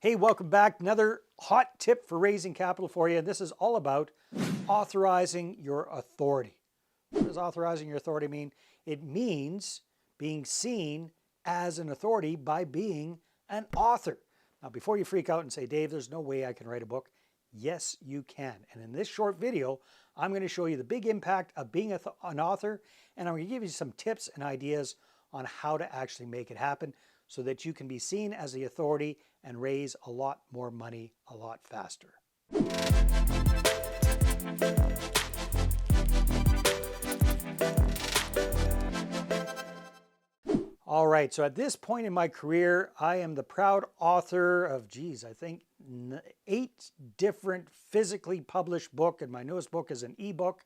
Hey, welcome back. Another hot tip for raising capital for you. This is all about authorizing your authority. What does authorizing your authority mean? It means being seen as an authority by being an author. Now, before you freak out and say, Dave, there's no way I can write a book. Yes, you can. And in this short video, I'm going to show you the big impact of being an author, and I'm going to give you some tips and ideas on how to actually make it happen so that you can be seen as the authority and raise a lot more money a lot faster. All right, so at this point in my career, I am the proud author of, I think 8 different physically published books, and my newest book is an ebook.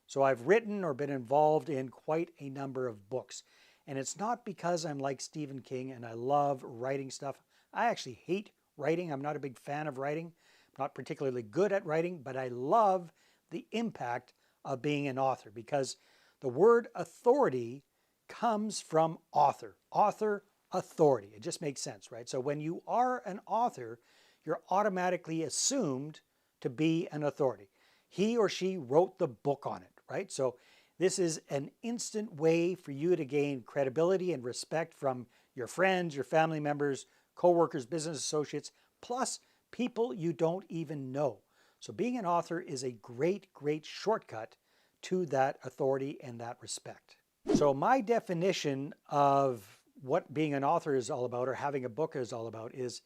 So I've written or been involved in quite a number of books. And it's not because I'm like Stephen King and I love writing stuff. I actually hate writing. I'm not a big fan of writing. I'm not particularly good at writing, but I love the impact of being an author because the word authority comes from author. Author, authority. It just makes sense, right? So when you are an author, you're automatically assumed to be an authority. He or she wrote the book on it, right? So this is an instant way for you to gain credibility and respect from your friends, your family members, coworkers, business associates, plus people you don't even know. So being an author is a great, great shortcut to that authority and that respect. So my definition of what being an author is all about, or having a book is all about, is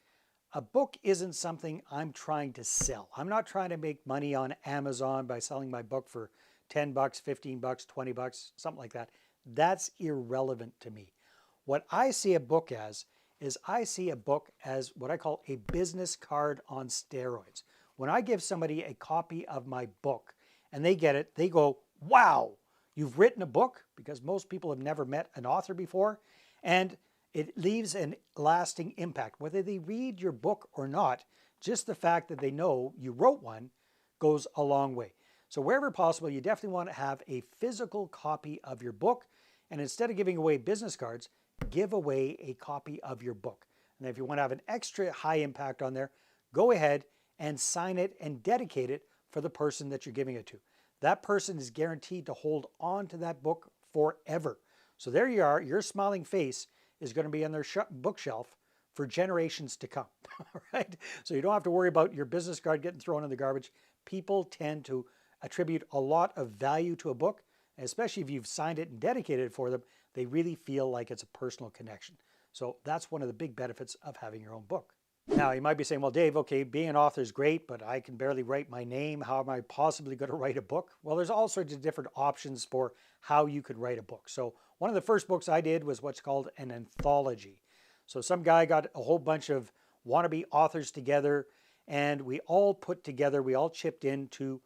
a book isn't something I'm trying to sell. I'm not trying to make money on Amazon by selling my book for 10 bucks, 15 bucks, 20 bucks, something like that. That's irrelevant to me. What I see a book as is I see a book as what I call a business card on steroids. When I give somebody a copy of my book and they get it, they go, wow, you've written a book, because most people have never met an author before, and it leaves a lasting impact. Whether they read your book or not, just the fact that they know you wrote one goes a long way. So wherever possible, you definitely want to have a physical copy of your book. And instead of giving away business cards, give away a copy of your book. And if you want to have an extra high impact on there, go ahead and sign it and dedicate it for the person that you're giving it to. That person is guaranteed to hold on to that book forever. So there you are, your smiling face is going to be on their bookshelf for generations to come, right? So you don't have to worry about your business card getting thrown in the garbage. People tend to attribute a lot of value to a book, especially if you've signed it and dedicated it for them. They really feel like it's a personal connection. So that's one of the big benefits of having your own book. Now, you might be saying, well, Dave, okay, being an author is great, but I can barely write my name. How am I possibly going to write a book? Well, there's all sorts of different options for how you could write a book. So one of the first books I did was what's called an anthology. So some guy got a whole bunch of wannabe authors together, and we all chipped in to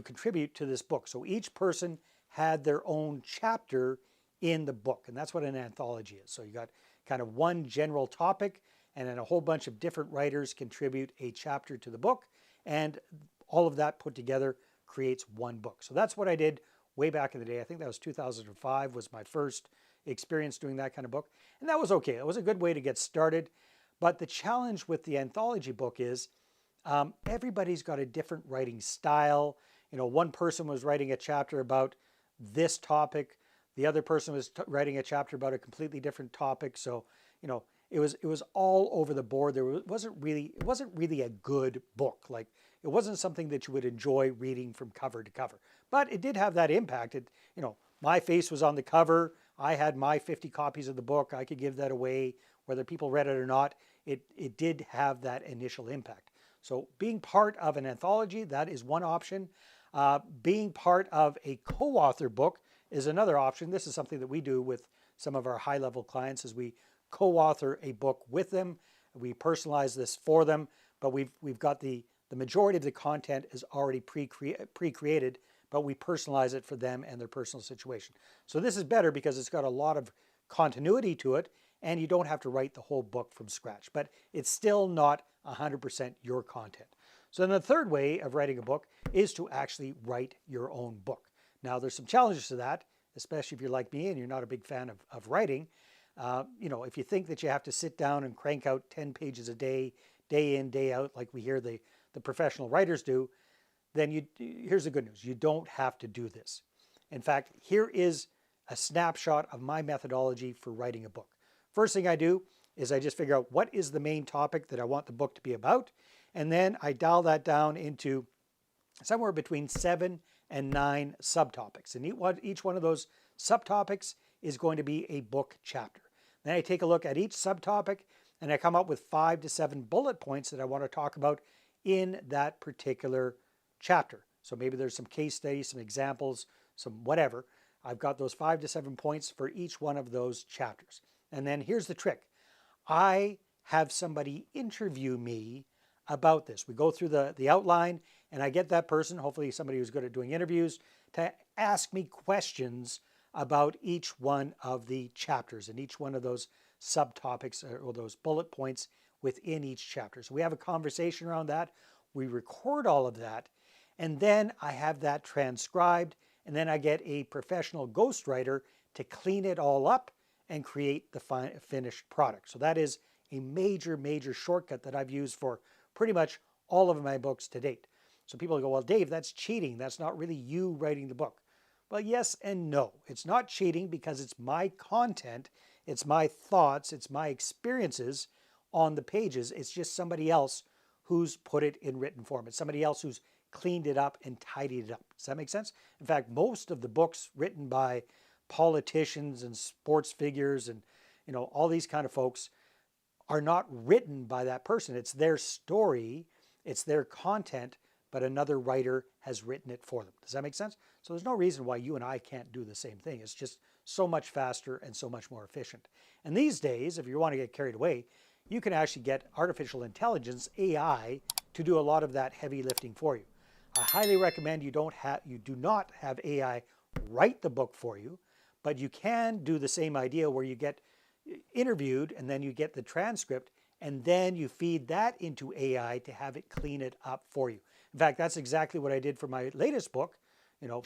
contribute to this book. So each person had their own chapter in the book, and that's what an anthology is. So you got kind of one general topic, and then a whole bunch of different writers contribute a chapter to the book, and all of that put together creates one book. So that's what I did way back in the day. I think that was 2005 was my first experience doing that kind of book, and that was okay. It was a good way to get started. But the challenge with the anthology book is everybody's got a different writing style. You know, one person was writing a chapter about this topic. The other person was writing a chapter about a completely different topic. So, you know, it was all over the board. It wasn't really a good book. Like, it wasn't something that you would enjoy reading from cover to cover. But it did have that impact. You know, my face was on the cover. I had my 50 copies of the book. I could give that away, whether people read it or not. It did have that initial impact. So being part of an anthology, that is one option. Being part of a co-author book is another option. This is something that we do with some of our high-level clients, is we co-author a book with them. We personalize this for them, but we've got the majority of the content is already pre-created, but we personalize it for them and their personal situation. So this is better because it's got a lot of continuity to it, and you don't have to write the whole book from scratch, but it's still not 100% your content. So then the third way of writing a book is to actually write your own book. Now, there's some challenges to that, especially if you're like me and you're not a big fan of writing. If you think that you have to sit down and crank out 10 pages a day, day in, day out, like we hear the professional writers do, then here's the good news. You don't have to do this. In fact, here is a snapshot of my methodology for writing a book. First thing I do is I just figure out what is the main topic that I want the book to be about. And then I dial that down into somewhere between 7 and 9 subtopics. And each one of those subtopics is going to be a book chapter. Then I take a look at each subtopic and I come up with 5 to 7 bullet points that I want to talk about in that particular chapter. So maybe there's some case studies, some examples, some whatever. I've got those 5 to 7 points for each one of those chapters. And then here's the trick. I have somebody interview me about this. We go through the outline and I get that person, hopefully somebody who's good at doing interviews, to ask me questions about each one of the chapters and each one of those subtopics or those bullet points within each chapter. So we have a conversation around that. We record all of that, and then I have that transcribed, and then I get a professional ghostwriter to clean it all up and create the finished product. So that is a major, major shortcut that I've used for pretty much all of my books to date. So people go, well, Dave, that's cheating. That's not really you writing the book. Well, yes and no. It's not cheating because it's my content, it's my thoughts, it's my experiences on the pages. It's just somebody else who's put it in written form. It's somebody else who's cleaned it up and tidied it up. Does that make sense? In fact, most of the books written by politicians and sports figures and all these kind of folks are not written by that person. It's their story, it's their content, but another writer has written it for them. Does that make sense? So there's no reason why you and I can't do the same thing. It's just so much faster and so much more efficient. And these days, if you want to get carried away, you can actually get artificial intelligence, AI, to do a lot of that heavy lifting for you. I highly recommend you do not have AI write the book for you, but you can do the same idea where you get interviewed and then you get the transcript and then you feed that into AI to have it clean it up for you. In fact, that's exactly what I did for my latest book,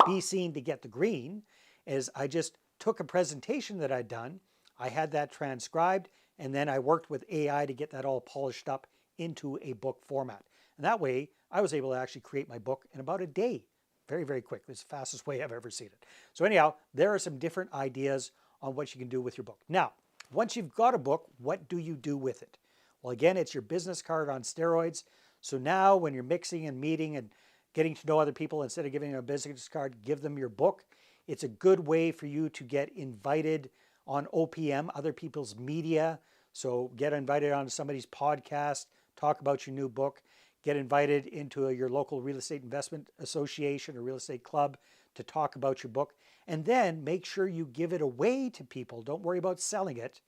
Be Seen to Get the Green, is I just took a presentation that I'd done, I had that transcribed, and then I worked with AI to get that all polished up into a book format. And that way, I was able to actually create my book in about a day. Very, very quick. It's the fastest way I've ever seen it. So anyhow, there are some different ideas on what you can do with your book. Now, once you've got a book, what do you do with it? Well, again, it's your business card on steroids. So now when you're mixing and meeting and getting to know other people, instead of giving them a business card, give them your book. It's a good way for you to get invited on OPM, other people's media. So get invited on somebody's podcast, talk about your new book, get invited into your local real estate investment association or real estate club to talk about your book. And then make sure you give it away to people. Don't worry about selling it.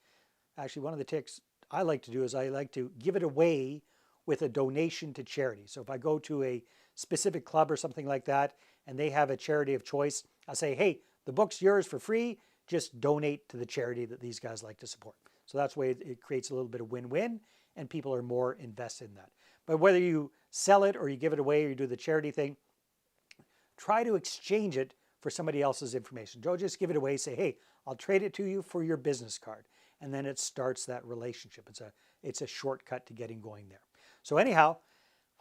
Actually, one of the tricks I like to do is I like to give it away with a donation to charity. So if I go to a specific club or something like that, and they have a charity of choice, I'll say, hey, the book's yours for free. Just donate to the charity that these guys like to support. So that's the way it creates a little bit of win-win, and people are more invested in that. But whether you sell it or you give it away or you do the charity thing, try to exchange it for somebody else's information. Don't just give it away. Say, hey, I'll trade it to you for your business card. And then it starts that relationship. It's a shortcut to getting going there. So anyhow,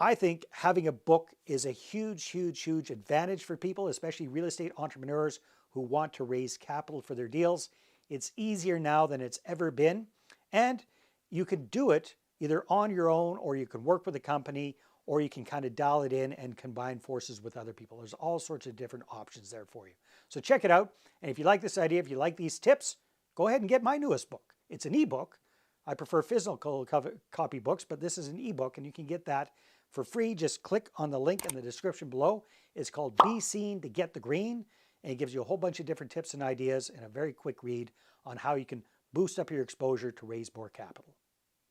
I think having a book is a huge, huge, huge advantage for people, especially real estate entrepreneurs who want to raise capital for their deals. It's easier now than it's ever been. And you can do it either on your own, or you can work with a company, or you can kind of dial it in and combine forces with other people. There's all sorts of different options there for you. So check it out. And if you like this idea, if you like these tips, go ahead and get my newest book. It's an ebook. I prefer physical copy books, but this is an ebook, and you can get that for free. Just click on the link in the description below. It's called Be Seen to Get the Green, and it gives you a whole bunch of different tips and ideas and a very quick read on how you can boost up your exposure to raise more capital.